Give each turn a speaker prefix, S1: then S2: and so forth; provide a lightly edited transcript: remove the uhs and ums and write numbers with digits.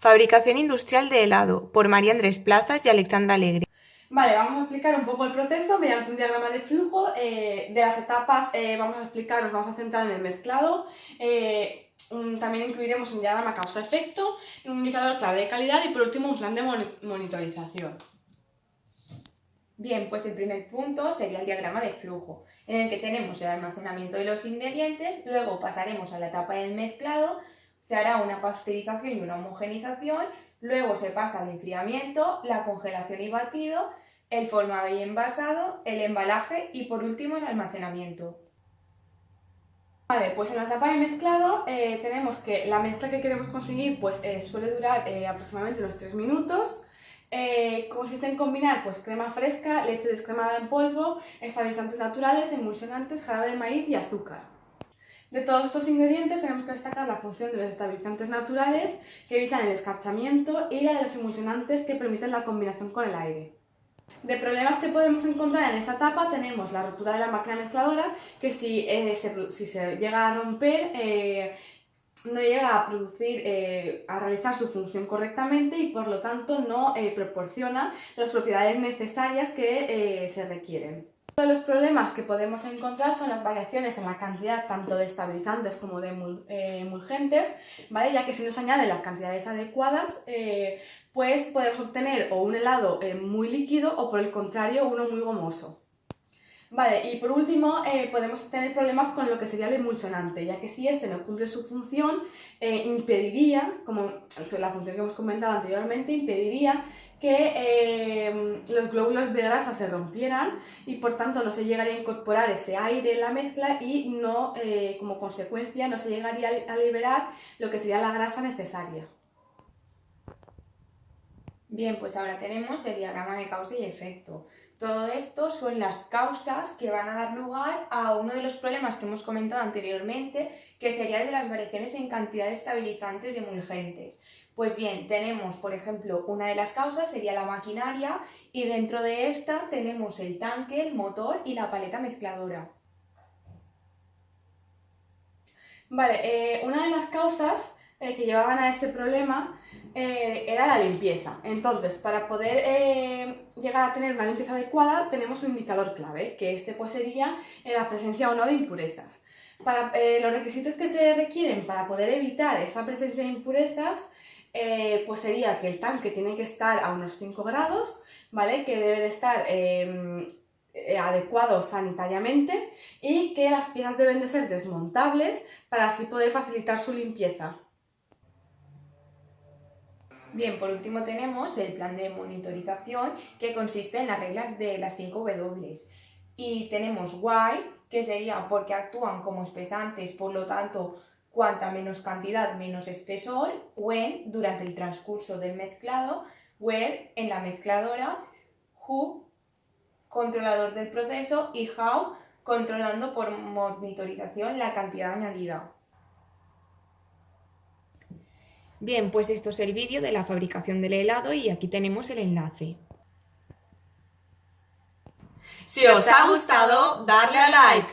S1: Fabricación industrial de helado, por María Andrés Plazas y Alexandra Alegre.
S2: Vale, vamos a explicar un poco el proceso mediante un diagrama de flujo. De las etapas nos vamos a centrar en el mezclado. También incluiremos un diagrama causa-efecto, un indicador clave de calidad y por último un plan de monitorización.
S1: Bien, pues el primer punto sería el diagrama de flujo, en el que tenemos el almacenamiento de los ingredientes, luego pasaremos a la etapa del mezclado, se hará una pasteurización y una homogenización, luego se pasa al enfriamiento, la congelación y batido, el formado y envasado, el embalaje y por último el almacenamiento.
S2: Vale, pues en la etapa de mezclado tenemos que la mezcla que queremos conseguir suele durar aproximadamente unos 3 minutos. Consiste en combinar pues, crema fresca, leche descremada en polvo, estabilizantes naturales, emulsionantes, jarabe de maíz y azúcar. De todos estos ingredientes tenemos que destacar la función de los estabilizantes naturales que evitan el escarchamiento y la de los emulsionantes que permiten la combinación con el aire. De problemas que podemos encontrar en esta etapa tenemos la rotura de la máquina mezcladora, que si se llega a romper no llega a a realizar su función correctamente y por lo tanto no proporciona las propiedades necesarias que se requieren. Uno de los problemas que podemos encontrar son las variaciones en la cantidad tanto de estabilizantes como de emulgentes, ¿vale? Ya que si no se añaden las cantidades adecuadas, pues podemos obtener o un helado muy líquido o por el contrario uno muy gomoso. Vale, y por último podemos tener problemas con lo que sería el emulsionante, ya que si este no cumple su función, impediría, como la función que hemos comentado anteriormente, impediría que los glóbulos de grasa se rompieran y por tanto no se llegaría a incorporar ese aire en la mezcla y no, como consecuencia no se llegaría a liberar lo que sería la grasa necesaria.
S1: Bien, pues ahora tenemos el diagrama de causa y efecto. Todo esto son las causas que van a dar lugar a uno de los problemas que hemos comentado anteriormente, que sería el de las variaciones en cantidad de estabilizantes y emulgentes. Pues bien, tenemos, por ejemplo, una de las causas sería la maquinaria y dentro de esta tenemos el tanque, el motor y la paleta mezcladora.
S2: Vale, una de las causas que llevaban a ese problema era la limpieza. Entonces, para poder llegar a tener una limpieza adecuada, tenemos un indicador clave, que pues sería la presencia o no de impurezas. Los requisitos que se requieren para poder evitar esa presencia de impurezas, pues sería que el tanque tiene que estar a unos 5 grados, ¿vale? Que debe de estar adecuado sanitariamente y que las piezas deben de ser desmontables para así poder facilitar su limpieza.
S1: Bien, por último tenemos el plan de monitorización que consiste en las reglas de las 5 W. Y tenemos Why, que sería porque actúan como espesantes, por lo tanto, cuanta menos cantidad, menos espesor. When, durante el transcurso del mezclado. Where, en la mezcladora. Who, controlador del proceso. Y How, controlando por monitorización la cantidad añadida. Bien, pues esto es el vídeo de la fabricación del helado y aquí tenemos el enlace.
S2: Si os ha gustado, darle a like.